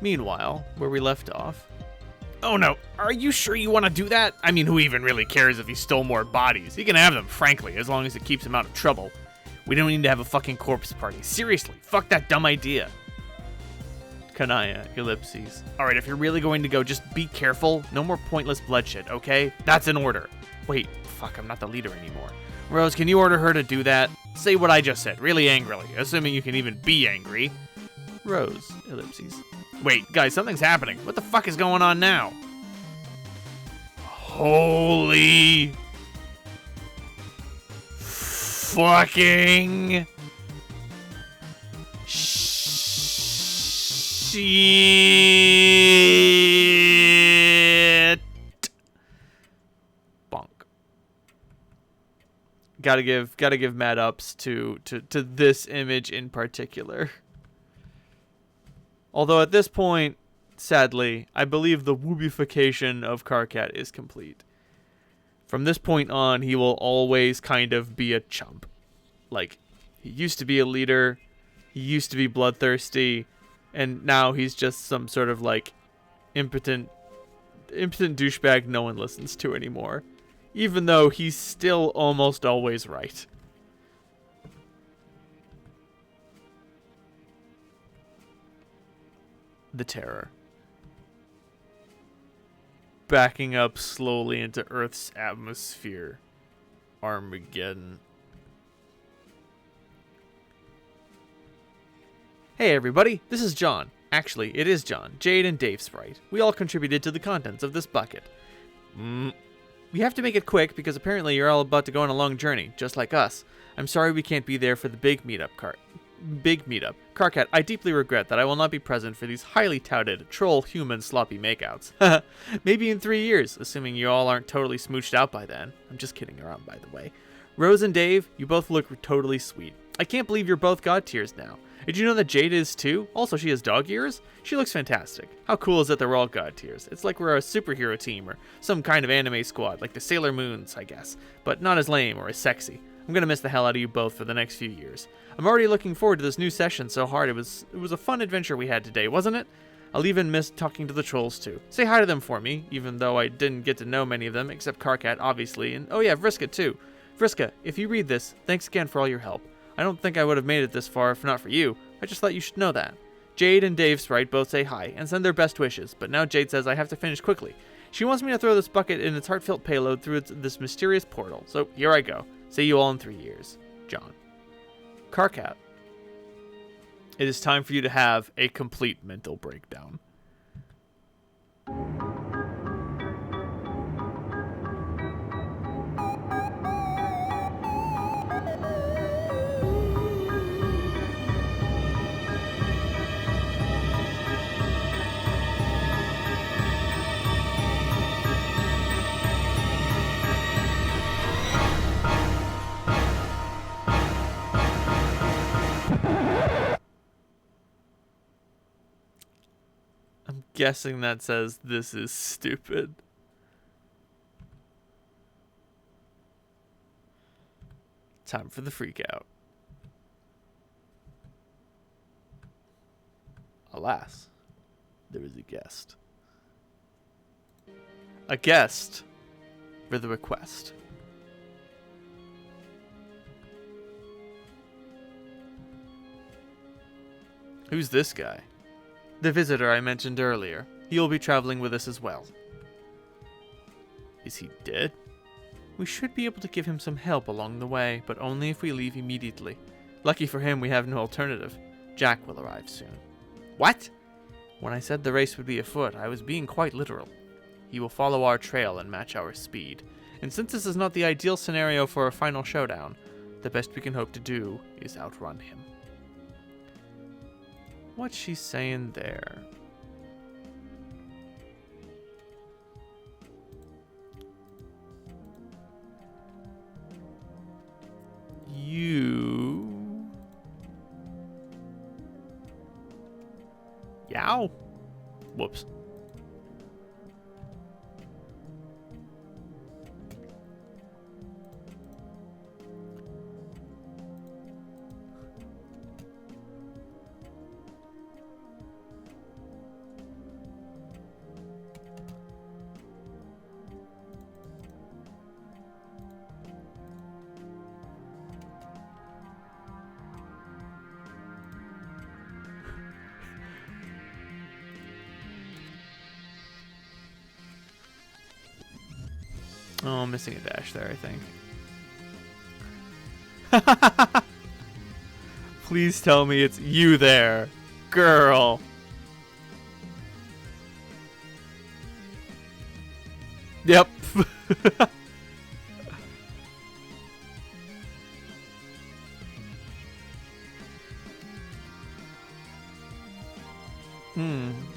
Meanwhile, where we left off... Oh no, are you sure you want to do that? I mean, who even really cares if he stole more bodies? He can have them, frankly, as long as it keeps him out of trouble. We don't need to have a fucking corpse party. Seriously, fuck that dumb idea. Kanaya, ellipses. Alright, if you're really going to go, just be careful. No more pointless bloodshed, okay? That's an order. Wait, fuck, I'm not the leader anymore. Rose, can you order her to do that? Say what I just said, really angrily, assuming you can even be angry. Rose, ellipses. Wait, guys, something's happening. What the fuck is going on now? Holy... fucking... shit. Bonk. Gotta give mad ups to this image in particular. Although at this point, sadly, I believe the woobification of Karkat is complete. From this point on, he will always kind of be a chump. Like, he used to be a leader, he used to be bloodthirsty, and now he's just some sort of, like, impotent douchebag no one listens to anymore. Even though he's still almost always right. The Terror. Backing up slowly into Earth's atmosphere. Armageddon. Hey everybody, this is John. Actually, it is John, Jade, and Dave Sprite. We all contributed to the contents of this bucket. We have to make it quick because apparently you're all about to go on a long journey, just like us. I'm sorry we can't be there for the big meetup. Karkat, I deeply regret that I will not be present for these highly touted troll-human sloppy makeouts. Maybe in 3 years, assuming you all aren't totally smooched out by then. I'm just kidding around, by the way. Rose and Dave, you both look totally sweet. I can't believe you're both god tiers now. Did you know that Jade is too? Also, she has dog ears? She looks fantastic. How cool is it that we're all god tiers? It's like we're a superhero team or some kind of anime squad, like the Sailor Moons, I guess. But not as lame or as sexy. I'm gonna miss the hell out of you both for the next few years. I'm already looking forward to this new session so hard. It was a fun adventure we had today, wasn't it? I'll even miss talking to the trolls too. Say hi to them for me, even though I didn't get to know many of them, except Karkat, obviously, and oh yeah, Vriska too. Vriska, if you read this, thanks again for all your help. I don't think I would have made it this far if not for you. I just thought you should know that. Jade and Dave Sprite both say hi and send their best wishes, but now Jade says I have to finish quickly. She wants me to throw this bucket in its heartfelt payload through this mysterious portal, so here I go. See you all in 3 years. John. Karkat. It is time for you to have a complete mental breakdown. Guessing that says this is stupid. Time for the freak out. Alas, there is a guest. A guest for the request. Who's this guy? The visitor I mentioned earlier. He'll be traveling with us as well. Is he dead? We should be able to give him some help along the way, but only if we leave immediately. Lucky for him, we have no alternative. Jack will arrive soon. What? When I said the race would be afoot, I was being quite literal. He will follow our trail and match our speed. And since this is not the ideal scenario for a final showdown, the best we can hope to do is outrun him. What's she saying there? You... Yow? Whoops. Oh, I'm missing a dash there, I think. Please tell me it's you there, girl. Yep.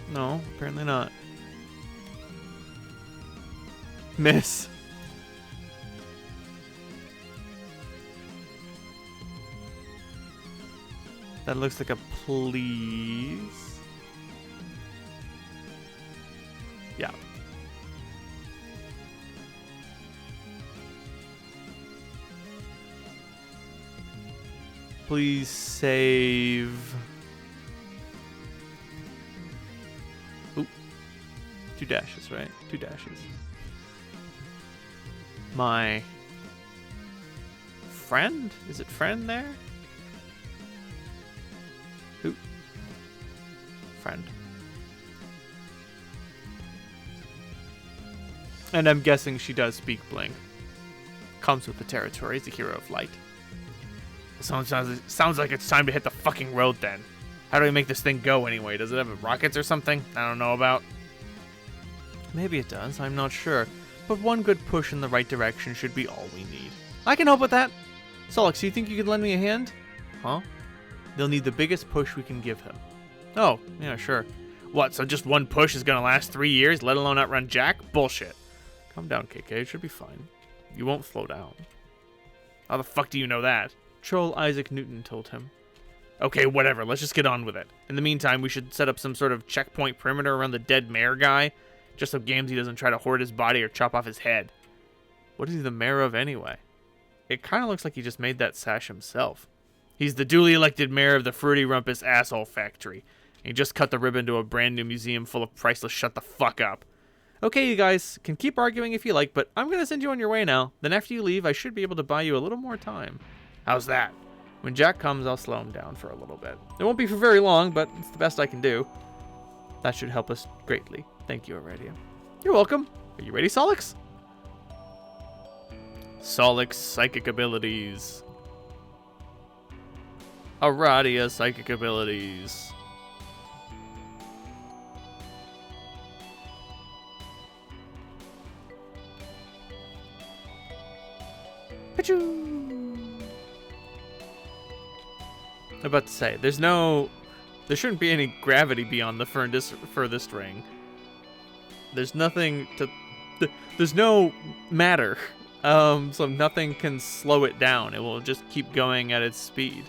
No, apparently not. Miss. That looks like a please. Yeah. Please save. Oop. 2 dashes, right? 2 dashes. My friend? Is it friend there? Who? Friend. And I'm guessing she does speak Blink. Comes with the territory. He's a hero of light. Sounds like it's time to hit the fucking road then. How do we make this thing go anyway? Does it have rockets or something I don't know about? Maybe it does. I'm not sure. But one good push in the right direction should be all we need. I can help with that. Solix, you think you could lend me a hand? Huh? They'll need the biggest push we can give him. Oh, yeah, sure. What, so just one push is gonna last 3 years, let alone outrun Jack? Bullshit. Calm down, KK. It should be fine. You won't slow down. How the fuck do you know that? Troll Isaac Newton told him. Okay, whatever. Let's just get on with it. In the meantime, we should set up some sort of checkpoint perimeter around the dead mayor guy, just so Gamzee doesn't try to hoard his body or chop off his head. What is he the mayor of anyway? It kind of looks like he just made that sash himself. He's the duly elected mayor of the Fruity Rumpus Asshole Factory. He just cut the ribbon to a brand new museum full of priceless shut the fuck up. Okay, you guys can keep arguing if you like, but I'm going to send you on your way now. Then after you leave, I should be able to buy you a little more time. How's that? When Jack comes, I'll slow him down for a little bit. It won't be for very long, but it's the best I can do. That should help us greatly. Thank you, Aradia. You're welcome. Are you ready, Solix? Solix psychic abilities. Aradia psychic abilities. Pachoo! I'm about to say, there shouldn't be any gravity beyond the furthest ring. There's nothing to, there's no matter, so nothing can slow it down. It will just keep going at its speed.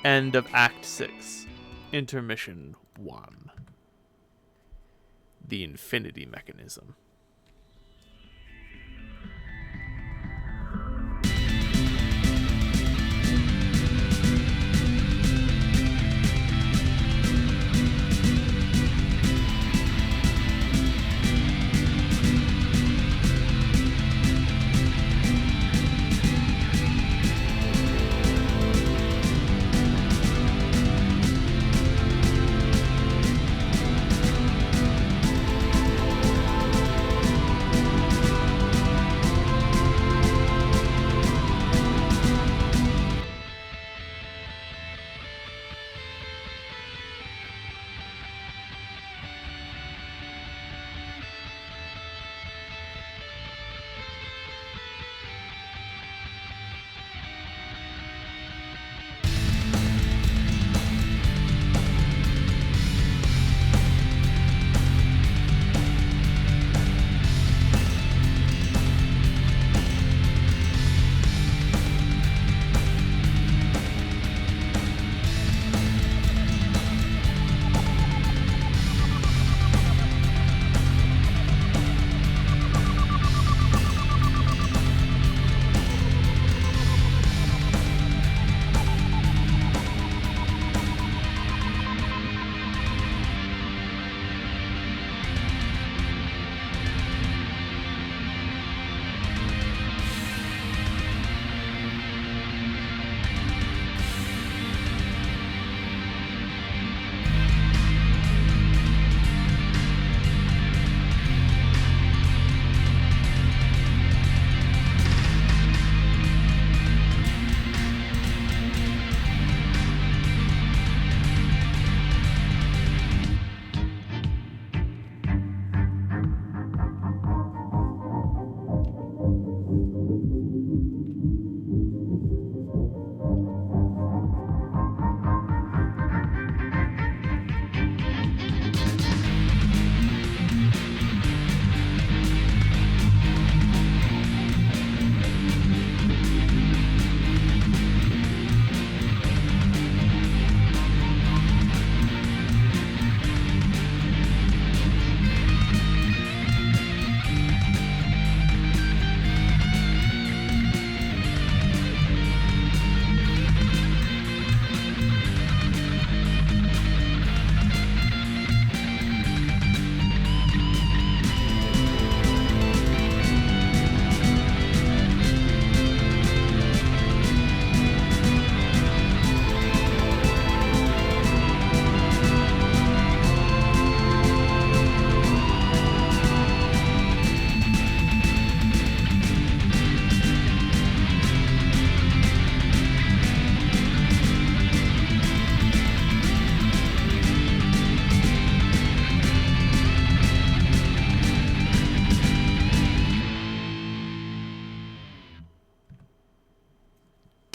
End of Act 6. Intermission 1. The Infinity Mechanism.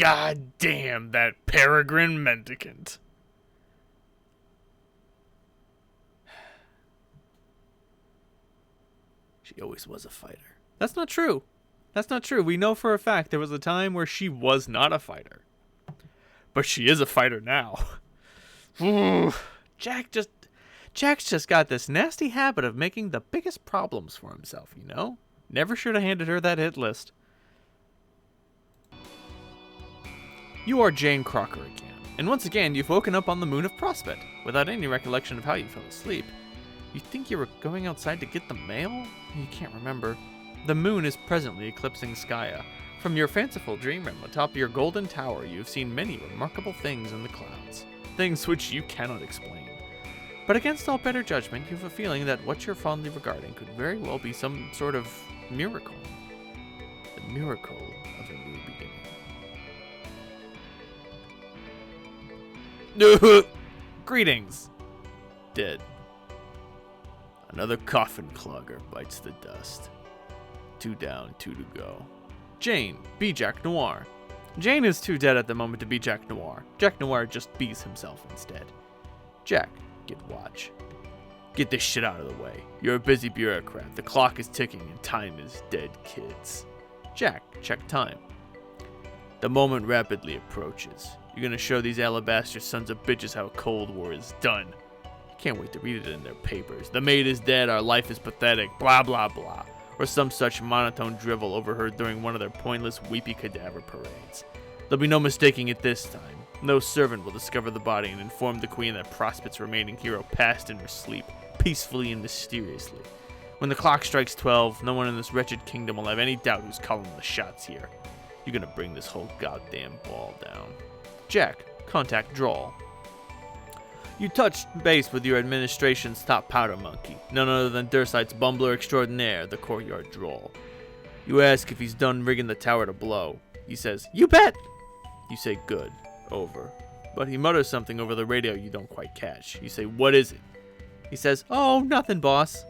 God damn that peregrine mendicant. She always was a fighter. That's not true. That's not true. We know for a fact there was a time where she was not a fighter. But she is a fighter now. Ooh, Jack's just got this nasty habit of making the biggest problems for himself, you know? Never should have handed her that hit list. You are Jane Crocker again. And once again, you've woken up on the moon of Prospect, without any recollection of how you fell asleep. You think you were going outside to get the mail? You can't remember. The moon is presently eclipsing Skya. From your fanciful dream realm atop your golden tower, you have seen many remarkable things in the clouds. Things which you cannot explain. But against all better judgment, you have a feeling that what you're fondly regarding could very well be some sort of miracle. The miracle of a new beginning. Greetings. Dead. Another coffin clogger bites the dust. 2 down, 2 to go. Jane, be Jack Noir. Jane is too dead at the moment to be Jack Noir. Jack Noir just bees himself instead. Jack, get watch. Get this shit out of the way. You're a busy bureaucrat. The clock is ticking and time is dead, kids. Jack, check time. The moment rapidly approaches. You're gonna show these alabaster sons of bitches how Cold War is done. Can't wait to read it in their papers. The maid is dead, our life is pathetic, blah blah blah. Or some such monotone drivel overheard during one of their pointless weepy cadaver parades. There'll be no mistaking it this time. No servant will discover the body and inform the queen that Prospect's remaining hero passed in her sleep, peacefully and mysteriously. When the clock strikes 12, no one in this wretched kingdom will have any doubt who's calling the shots here. You're gonna bring this whole goddamn ball down. Jack, contact Drawl. You touched base with your administration's top powder monkey, none other than Dursight's bumbler extraordinaire, the courtyard Drawl. You ask if he's done rigging the tower to blow. He says, "You bet!" You say, "Good. Over." But he mutters something over the radio you don't quite catch. You say, "What is it?" He says, "Oh, nothing, boss."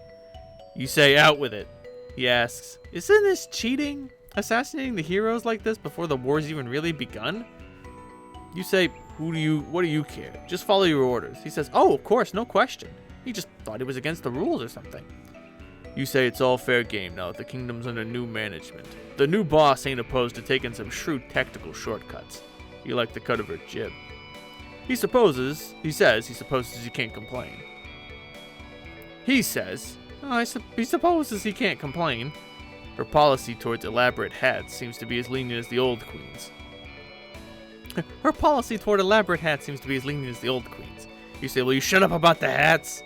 You say, "Out with it." He asks, "Isn't this cheating? Assassinating the heroes like this before the war's even really begun?" You say, what do you care? Just follow your orders." He says, "Oh, of course, no question. He just thought it was against the rules or something." You say it's all fair game now that the kingdom's under new management. The new boss ain't opposed to taking some shrewd tactical shortcuts. You like the cut of her jib. He says he supposes he can't complain. He says, he supposes he can't complain. Her policy towards elaborate hats seems to be as lenient as the old queen's. Her policy toward elaborate hats seems to be as lenient as the old queen's. You say, "Will you shut up about the hats?"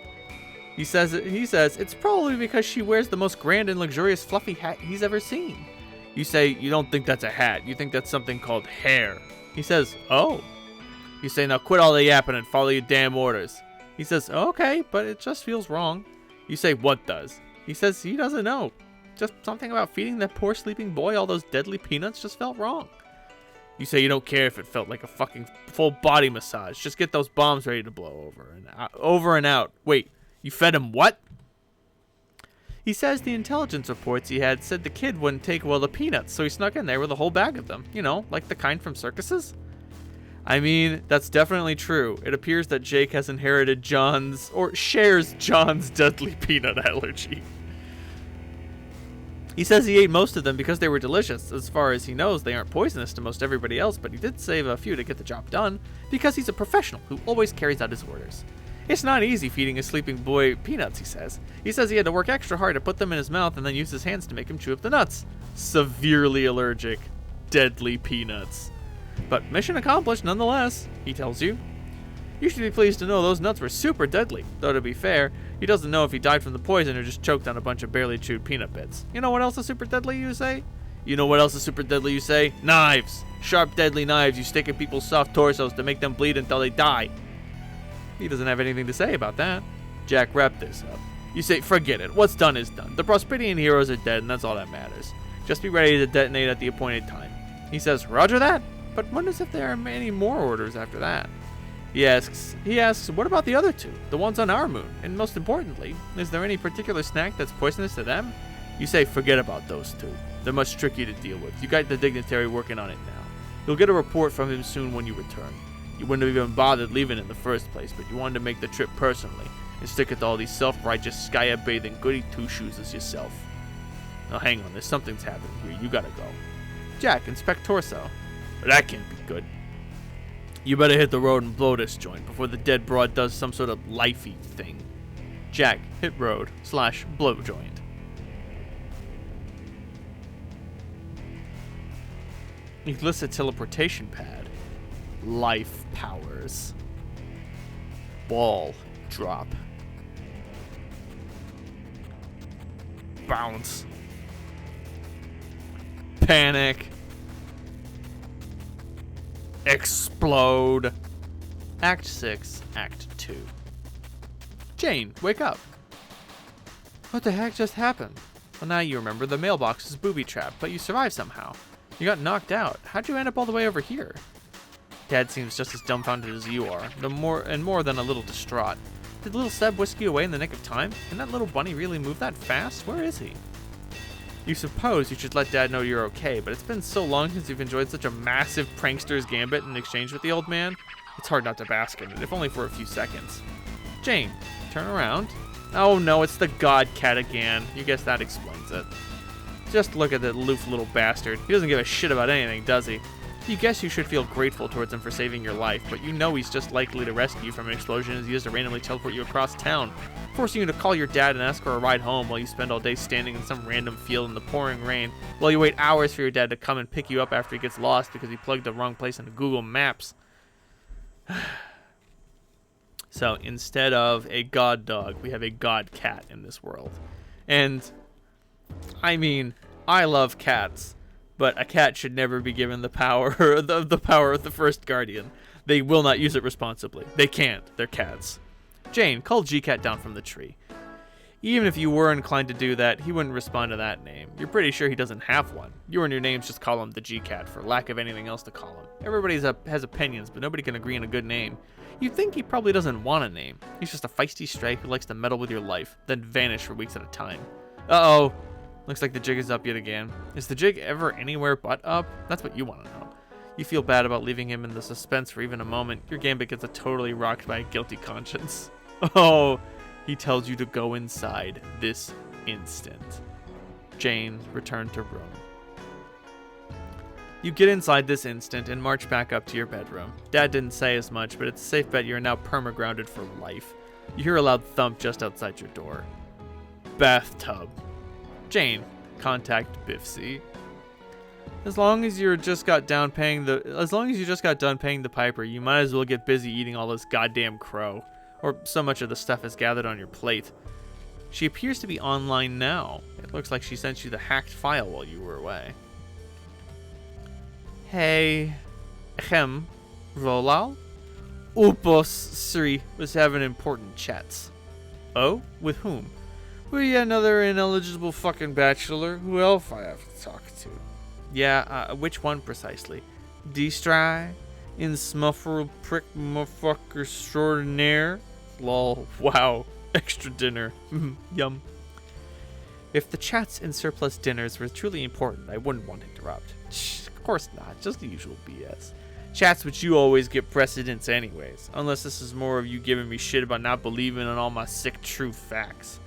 He says it's probably because she wears the most grand and luxurious fluffy hat he's ever seen. You say you don't think that's a hat. You think that's something called hair. He says, "Oh." You say, "Now quit all the yapping and follow your damn orders." He says, "Okay, but it just feels wrong." You say, "What does?" He says he doesn't know. Just something about feeding that poor sleeping boy all those deadly peanuts just felt wrong. You say you don't care if it felt like a fucking full body massage. Just get those bombs ready to blow over and out. Wait, you fed him what? He says the intelligence reports he had said the kid wouldn't take well the peanuts, so he snuck in there with a whole bag of them. You know, like the kind from circuses. I mean, that's definitely true. It appears that Jake has inherited shares John's deadly peanut allergy. He says he ate most of them because they were delicious. As far as he knows, they aren't poisonous to most everybody else, but he did save a few to get the job done, because he's a professional who always carries out his orders. It's not easy feeding a sleeping boy peanuts, he says. He says he had to work extra hard to put them in his mouth and then use his hands to make him chew up the nuts. Severely allergic. Deadly peanuts. But mission accomplished nonetheless, he tells you. You should be pleased to know those nuts were super deadly, though to be fair, he doesn't know if he died from the poison or just choked on a bunch of barely chewed peanut bits. You know what else is super deadly, you say? You know what else is super deadly, you say? Knives! Sharp, deadly knives you stick in people's soft torsos to make them bleed until they die. He doesn't have anything to say about that. Jack, wrap this up. You say, forget it. What's done is done. The Prosperian heroes are dead, and that's all that matters. Just be ready to detonate at the appointed time. He says, roger that, but wonders if there are any more orders after that. He asks, what about the other two, the ones on our moon? And most importantly, is there any particular snack that's poisonous to them? You say, forget about those two. They're much trickier to deal with. You got the dignitary working on it now. You'll get a report from him soon when you return. You wouldn't have even bothered leaving in the first place, but you wanted to make the trip personally and stick with all these self-righteous, skya-bathing goody two-shoes as yourself. Now hang on, there's something's happening here. You gotta go. Jack, inspect torso. That can't be good. You better hit the road and blow this joint before the dead broad does some sort of lifey thing. Jack, hit road / blow joint. Elicit teleportation pad. Life powers. Ball drop. Bounce. Panic. Explode. Act 6, Act 2. Jane, wake up. What the heck just happened? Well, now you remember the mailbox is booby-trapped, but you survived somehow. You got knocked out. How'd you end up all the way over here? Dad seems just as dumbfounded as you are, more than a little distraught. Did little Seb whisk you away in the nick of time? Can that little bunny really move that fast? Where is he? You suppose you should let Dad know you're okay, but it's been so long since you've enjoyed such a massive prankster's gambit in exchange with the old man. It's hard not to bask in it, if only for a few seconds. Jane, turn around. Oh no, it's the god cat again. You guess that explains it. Just look at that aloof little bastard. He doesn't give a shit about anything, does he? You guess you should feel grateful towards him for saving your life, but you know he's just likely to rescue you from an explosion as he used to randomly teleport you across town, forcing you to call your dad and ask for a ride home while you spend all day standing in some random field in the pouring rain, while you wait hours for your dad to come and pick you up after he gets lost because he plugged the wrong place into Google Maps. So instead of a god dog, we have a god cat in this world. And, I mean, I love cats. But a cat should never be given the power of the first guardian. They will not use it responsibly. They can't. They're cats. Jane, call G-Cat down from the tree. Even if you were inclined to do that, he wouldn't respond to that name. You're pretty sure he doesn't have one. You and your names just call him the G-Cat for lack of anything else to call him. Everybody has opinions, but nobody can agree on a good name. You'd think he probably doesn't want a name. He's just a feisty stray who likes to meddle with your life, then vanish for weeks at a time. Uh-oh. Looks like the jig is up yet again. Is the jig ever anywhere but up? That's what you want to know. You feel bad about leaving him in the suspense for even a moment. Your gambit gets totally rocked by a guilty conscience. Oh, he tells you to go inside this instant. Jane, return to room. You get inside this instant and march back up to your bedroom. Dad didn't say as much, but it's a safe bet you're now perma-grounded for life. You hear a loud thump just outside your door. Bathtub. Jane, contact Biffsy. As long as you just got done paying the piper, you might as well get busy eating all this goddamn crow, or so much of the stuff is gathered on your plate. She appears to be online now. It looks like she sent you the hacked file while you were away. Hey, Rolal? Upos Sri was having important chats. Oh, with whom? We another ineligible fucking bachelor. Who else I have to talk to? Yeah, which one precisely? D-Stry? Insmufferal prick motherfucker extraordinaire? Lol, wow. Extra dinner. Yum. If the chats and surplus dinners were truly important, I wouldn't want to interrupt. Shh, of course not. Just the usual BS. Chats which you always get precedence anyways. Unless this is more of you giving me shit about not believing in all my sick true facts.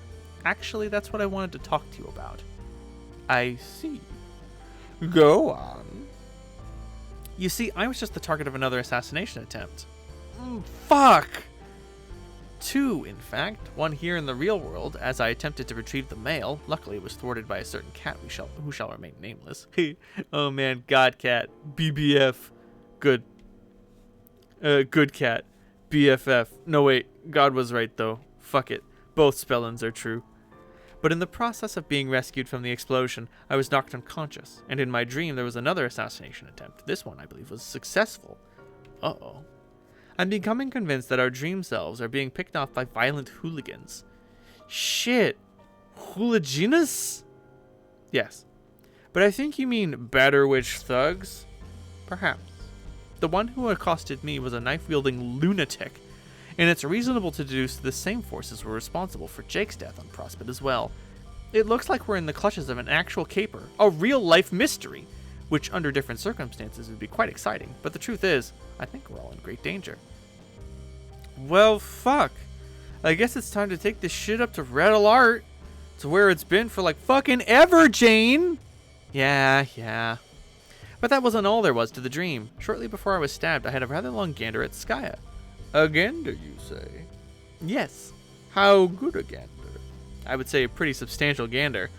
Actually, that's what I wanted to talk to you about. I see. Go on. You see, I was just the target of another assassination attempt. Fuck! 2, in fact. One here in the real world, as I attempted to retrieve the mail. Luckily, it was thwarted by a certain cat who shall remain nameless. Oh man, God cat. BBF. Good. Good cat. BFF. No wait, God was right though. Fuck it. Both spellings are true. But in the process of being rescued from the explosion, I was knocked unconscious, and in my dream there was another assassination attempt. This one, I believe, was successful. Uh-oh. I'm becoming convinced that our dream selves are being picked off by violent hooligans. Shit. Hooliganous? Yes. But I think you mean Batterwitch thugs? Perhaps. The one who accosted me was a knife-wielding lunatic, and it's reasonable to deduce the same forces were responsible for Jake's death on Prospect as well. It looks like we're in the clutches of an actual caper, a real-life mystery. which under different circumstances would be quite exciting. But the truth is, I think we're all in great danger. Well, fuck. I guess it's time to take this shit up to Red Alert. To where it's been for like fucking ever, Jane. Yeah. But that wasn't all there was to the dream. Shortly before I was stabbed, I had a rather long gander at Skya. A gander, you say? Yes. How good a gander? I would say a pretty substantial gander.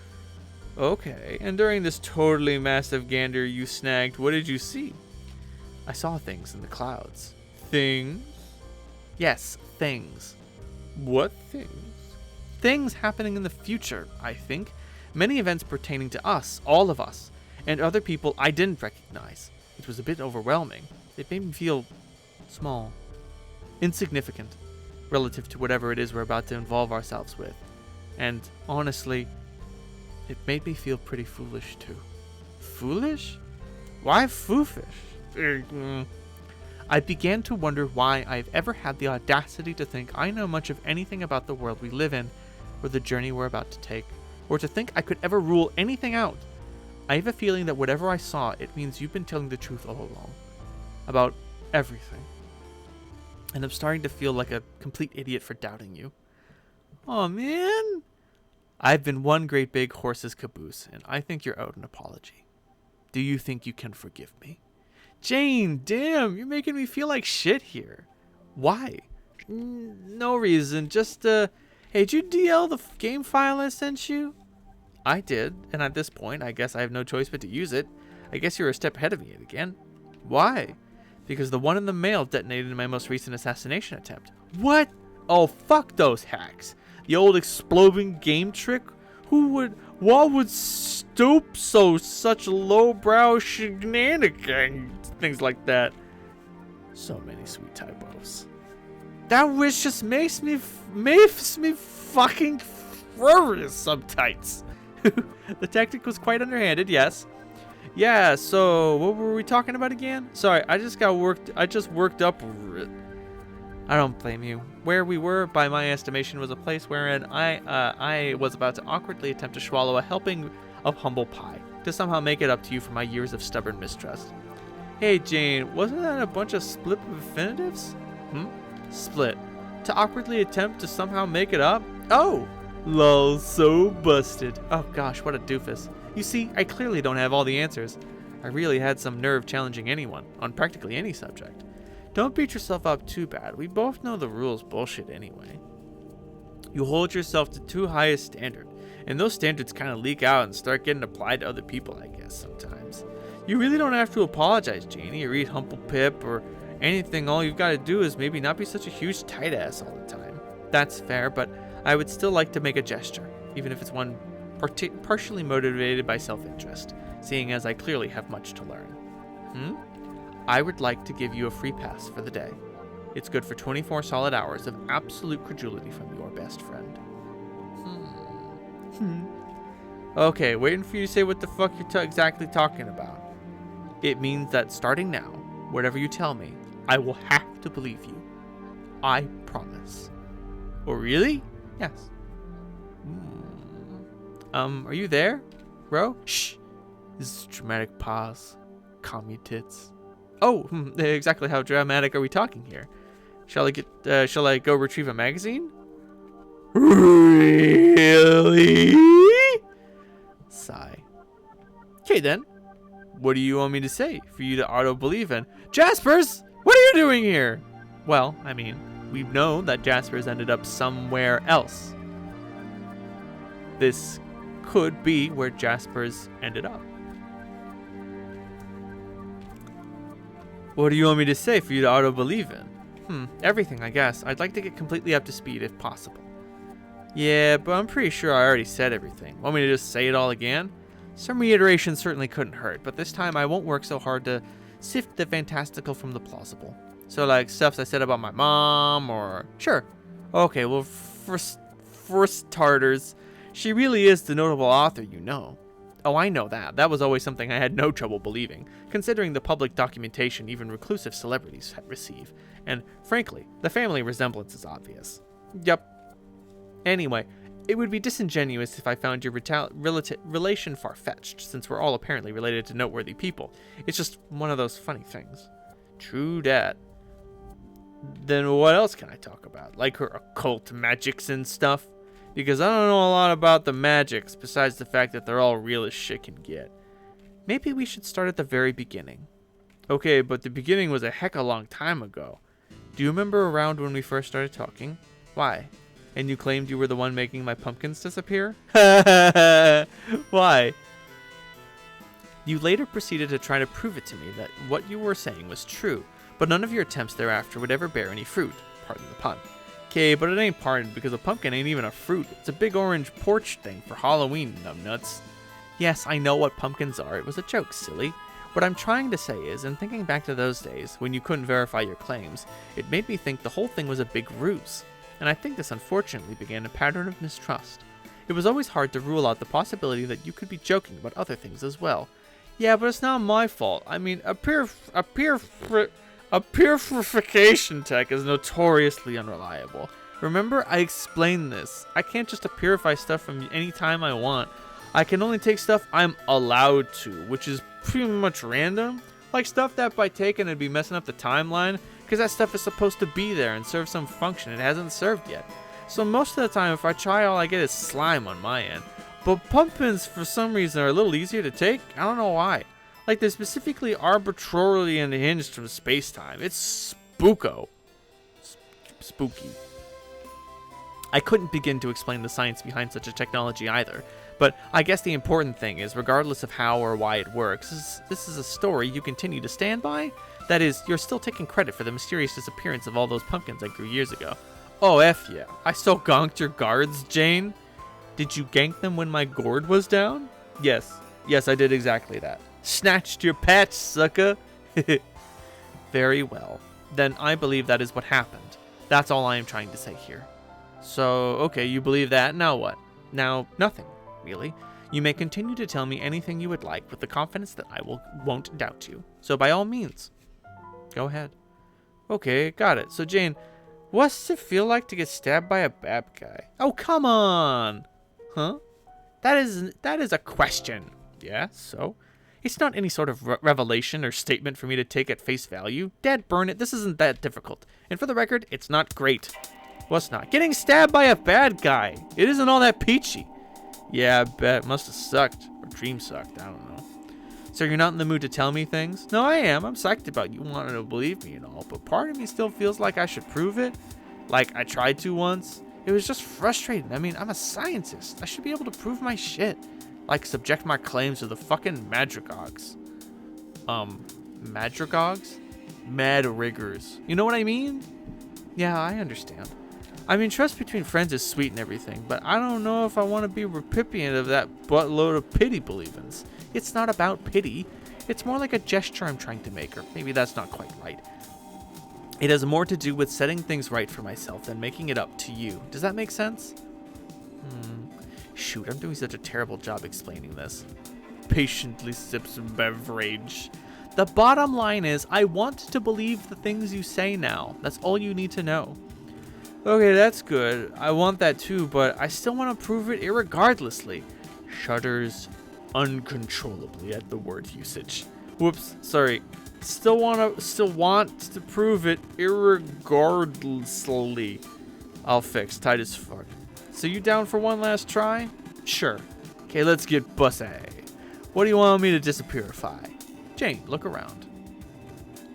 Okay, and during this totally massive gander you snagged, what did you see? I saw things in the clouds. Things? Yes, things. What things? Things happening in the future, I think. Many events pertaining to us, all of us, and other people I didn't recognize. It was a bit overwhelming. It made me feel small, insignificant, relative to whatever it is we're about to involve ourselves with. And honestly, it made me feel pretty foolish too. Foolish? Why foofish? I began to wonder why I've ever had the audacity to think I know much of anything about the world we live in, or the journey we're about to take, or to think I could ever rule anything out. I have a feeling that whatever I saw, it means you've been telling the truth all along. About everything. And I'm starting to feel like a complete idiot for doubting you. Aw, man. I've been one great big horse's caboose, and I think you're owed an apology. Do you think you can forgive me? Jane, damn, you're making me feel like shit here. Why? No reason, just, hey, did you DL the game file I sent you? I did, and at this point, I guess I have no choice but to use it. I guess you're a step ahead of me again. Why? Because the one in the mail detonated in my most recent assassination attempt. What? Oh, fuck those hacks. The old exploding game trick? What would stoop such lowbrow shenanigans? Things like that. So many sweet typos. That wish just makes me fucking furious sometimes. The tactic was quite underhanded, yes. Yeah, so what were we talking about again? Sorry, I just worked up over it. I don't blame you. Where we were, by my estimation, was a place wherein I was about to awkwardly attempt to swallow a helping of humble pie, to somehow make it up to you for my years of stubborn mistrust. Hey Jane, wasn't that a bunch of split infinitives? Split. To awkwardly attempt to somehow make it up? Oh! Lol, so busted. Oh gosh, what a doofus. You see, I clearly don't have all the answers. I really had some nerve challenging anyone, on practically any subject. Don't beat yourself up too bad. We both know the rules bullshit anyway. You hold yourself to too high a standard, and those standards kind of leak out and start getting applied to other people, I guess, sometimes. You really don't have to apologize, Janie, or eat Humble Pip, or anything. All you've got to do is maybe not be such a huge tight ass all the time. That's fair, but I would still like to make a gesture, even if it's one partially motivated by self-interest, seeing as I clearly have much to learn. I would like to give you a free pass for the day. It's good for 24 solid hours of absolute credulity from your best friend. Okay, waiting for you to say what the fuck you're exactly talking about. It means that starting now, whatever you tell me, I will have to believe you. I promise. Oh, really? Yes. Are you there, bro? Shh. This is a dramatic pause. Calm your tits. Oh, exactly how dramatic are we talking here? Shall I go retrieve a magazine? Really? Sigh. Okay then. What do you want me to say for you to auto-believe in? Jaspers! What are you doing here? Well, I mean, we know that Jaspers ended up somewhere else. This could be where Jaspers ended up. What do you want me to say for you to auto-believe in? Everything, I guess. I'd like to get completely up to speed if possible. Yeah, but I'm pretty sure I already said everything. Want me to just say it all again? Some reiteration certainly couldn't hurt, but this time I won't work so hard to sift the fantastical from the plausible. So like stuff I said about my mom, or... Sure. Okay, well, for starters, she really is the notable author, you know. Oh, I know that. That was always something I had no trouble believing, considering the public documentation even reclusive celebrities receive. And, frankly, the family resemblance is obvious. Yep. Anyway, It would be disingenuous if I found your relation far-fetched, since we're all apparently related to noteworthy people. It's just one of those funny things. True dat. Then what else can I talk about? Like her occult magics and stuff? Because I don't know a lot about the magics, besides the fact that they're all real as shit can get. Maybe we should start at the very beginning. Okay, but the beginning was a heck of a long time ago. Do you remember around when we first started talking? Why? And you claimed you were the one making my pumpkins disappear? Why? You later proceeded to try to prove it to me that what you were saying was true, but none of your attempts thereafter would ever bear any fruit. Pardon the pun. Okay, but it ain't pardoned because a pumpkin ain't even a fruit. It's a big orange porch thing for Halloween, numbnuts. Yes, I know what pumpkins are. It was a joke, silly. What I'm trying to say is, in thinking back to those days, when you couldn't verify your claims, it made me think the whole thing was a big ruse. And I think this unfortunately began a pattern of mistrust. It was always hard to rule out the possibility that you could be joking about other things as well. Yeah, but it's not my fault. I mean, a purification tech is notoriously unreliable. Remember, I explained this. I can't just purify stuff from any time I want. I can only take stuff I'm allowed to, which is pretty much random. Like stuff that by taking it'd be messing up the timeline, because that stuff is supposed to be there and serve some function it hasn't served yet. So most of the time, if I try, all I get is slime on my end. But pumpkins, for some reason, are a little easier to take. I don't know why. Like, they're specifically arbitrarily unhinged from space-time. It's spooko. Spooky. I couldn't begin to explain the science behind such a technology either. But I guess the important thing is, regardless of how or why it works, this is a story you continue to stand by? That is, you're still taking credit for the mysterious disappearance of all those pumpkins I grew years ago. Oh, F yeah. I still gonked your guards, Jane? Did you gank them when my gourd was down? Yes. Yes, I did exactly that. Snatched your patch, sucker. Very well. Then I believe that is what happened. That's all I am trying to say here. So, okay, you believe that. Now what? Now, nothing, really. You may continue to tell me anything you would like with the confidence that I won't doubt you. So by all means, go ahead. Okay, got it. So Jane, what's it feel like to get stabbed by a bad guy? Oh, come on. Huh? That is a question. Yeah, so? It's not any sort of revelation or statement for me to take at face value. Dad, burn it. This isn't that difficult. And for the record, it's not great. What's not? Getting stabbed by a bad guy. It isn't all that peachy. Yeah, I bet. Must have sucked. Or dream sucked. I don't know. So you're not in the mood to tell me things? No, I am. I'm psyched about you wanting to believe me and all. But part of me still feels like I should prove it. Like I tried to once. It was just frustrating. I mean, I'm a scientist. I should be able to prove my shit. Like subject my claims to the fucking madrigogs. Madrigogs? Mad riggers. You know what I mean? Yeah, I understand. I mean, trust between friends is sweet and everything, but I don't know if I want to be a recipient of that buttload of pity believings. It's not about pity. It's more like a gesture I'm trying to make, or maybe that's not quite right. It has more to do with setting things right for myself than making it up to you. Does that make sense? Shoot, I'm doing such a terrible job explaining this. Patiently sips beverage. The bottom line is, I want to believe the things you say now. That's all you need to know. Okay, that's good. I want that too, but I still want to prove it irregardlessly. Shudders uncontrollably at the word usage. Whoops, sorry. Still want to prove it irregardlessly. I'll fix. Tight as fuck. So you down for one last try? Sure. Okay, let's get bussy. What do you want me to disappearify? Jane, look around.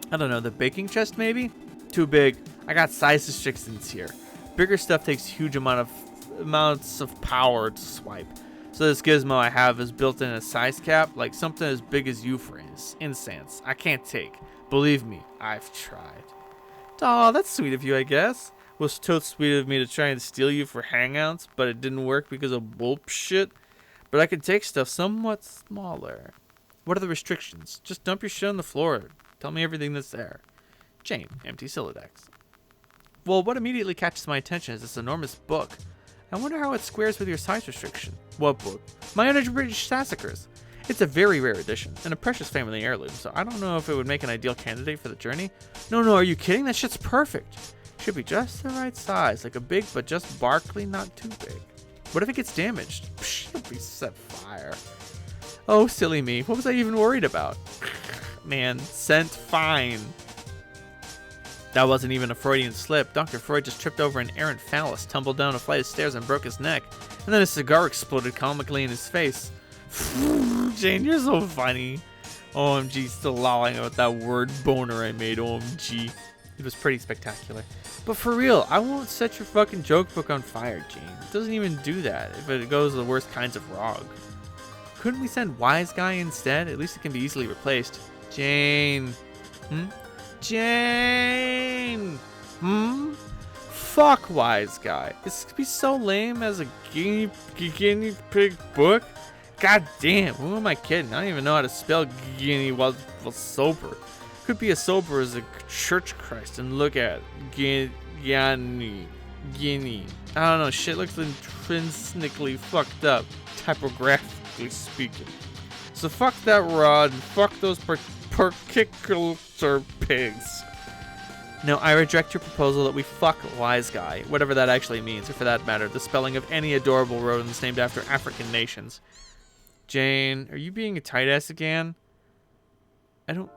I don't know, the baking chest maybe? Too big. I got size restrictions here. Bigger stuff takes huge amounts of power to swipe. So this gizmo I have is built in a size cap, like something as big as you for instance. I can't take. Believe me, I've tried. Aw, that's sweet of you, I guess. Was totes sweet of me to try and steal you for hangouts, but it didn't work because of bullshit. But I can take stuff somewhat smaller. What are the restrictions? Just dump your shit on the floor. Tell me everything that's there. Jane, empty Silodex. Well, what immediately catches my attention is this enormous book. I wonder how it squares with your size restriction. What book? My British Massacres. It's a very rare edition, and a precious family heirloom, so I don't know if it would make an ideal candidate for the journey. No, are you kidding? That shit's perfect. Should be just the right size, like a big but just Barkley, not too big. What if it git's damaged? Psh, it'll be set fire. Oh, silly me. What was I even worried about? Man, sent fine. That wasn't even a Freudian slip. Dr. Freud just tripped over an errant phallus, tumbled down a flight of stairs, and broke his neck. And then a cigar exploded comically in his face. Jane, you're so funny. OMG, still lolling at that word boner I made, OMG. It was pretty spectacular. But for real, I won't set your fucking joke book on fire, Jane. It doesn't even do that if it goes the worst kinds of wrong. Couldn't we send Wise Guy instead? At least it can be easily replaced. Jane. Jane! Fuck Wise Guy. This could be so lame as a guinea pig book. God damn, who am I kidding? I don't even know how to spell guinea while sober. Could be as sober as a church Christ and look at guinea. I don't know, shit looks intrinsically fucked up, typographically speaking. So fuck that rod and fuck those particular pigs. No, I reject your proposal that we fuck Wise Guy, whatever that actually means, or for that matter, the spelling of any adorable rodents named after African nations. Jane, are you being a tight ass again? I don't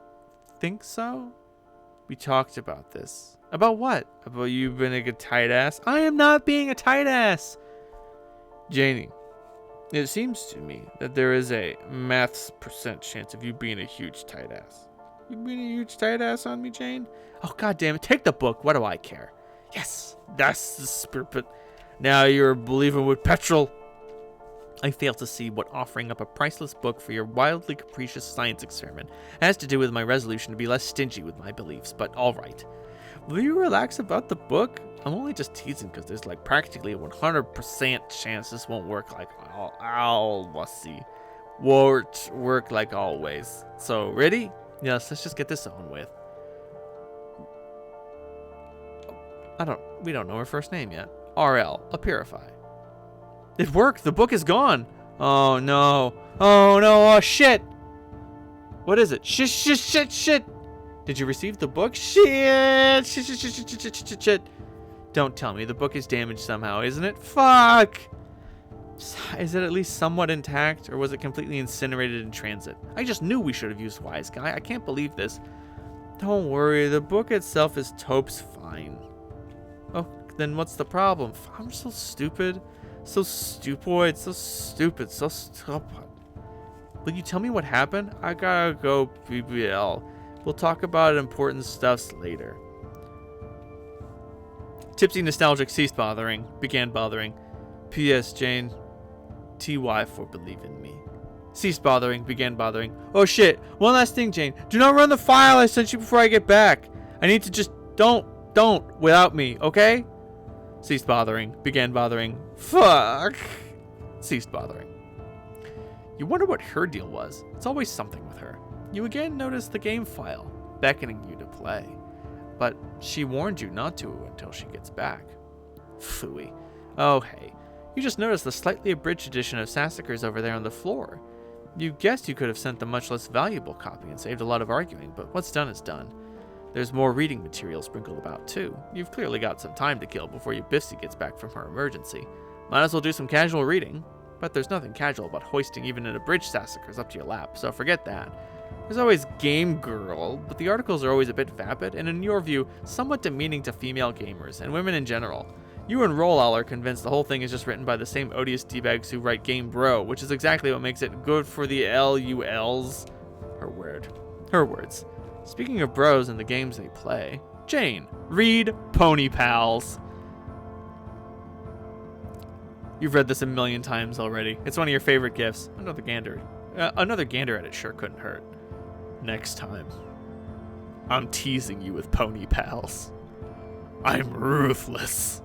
think so. We talked about this. About what? About you being a tight ass? I am not being a tight ass. Janie, it seems to me that there is a maths % chance of you being a huge tight ass. You being a huge tight ass on me, Jane? Oh, god damn it. Take the book. What do I care? Yes, that's the spirit. But now you're believing with petrol. I fail to see what offering up a priceless book for your wildly capricious science experiment has to do with my resolution to be less stingy with my beliefs, but alright. Will you relax about the book? I'm only just teasing because there's like practically a 100% chance this won't work like won't work like always. So, ready? Yes, let's just get this on with. We don't know her first name yet. RL, a purify. It worked. The book is gone. Oh no. Oh no. Oh shit. What is it? Shit. Did you receive the book? Shit. Shit. Don't tell me the book is damaged somehow, isn't it? Fuck. Is it at least somewhat intact, or was it completely incinerated in transit? I just knew we should have used Wise Guy. I can't believe this. Don't worry. The book itself is tope's fine. Oh, then what's the problem? I'm so stupid. So stupid. Will you tell me what happened? I gotta go BBL. We'll talk about important stuffs later. Tipsy Nostalgic began bothering. P.S. Jane, T.Y. for believing me. Ceased bothering, began bothering. Oh shit, one last thing, Jane. Do not run the file I sent you before I get back. I need to just don't without me, okay? Ceased bothering, began bothering. Fuck. Ceased bothering. You wonder what her deal was. It's always something with her. You again notice the game file, beckoning you to play. But she warned you not to until she gets back. Phooey. Oh hey, you just noticed the slightly abridged edition of Sassacres over there on the floor. You guessed you could have sent the much less valuable copy and saved a lot of arguing, but what's done is done. There's more reading material sprinkled about too. You've clearly got some time to kill before your Biffsy gets back from her emergency. Might as well do some casual reading. But there's nothing casual about hoisting even an abridged Sassacres up to your lap, so forget that. There's always Game Girl, but the articles are always a bit vapid, and in your view, somewhat demeaning to female gamers, and women in general. You and Roll-All are convinced the whole thing is just written by the same odious D-bags who write Game Bro, which is exactly what makes it good for the LULs. Her words. Speaking of bros and the games they play, Jane, read Pony Pals. You've read this a million times already. It's one of your favorite gifts. Another gander at it sure couldn't hurt. Next time, I'm teasing you with Pony Pals. I'm ruthless.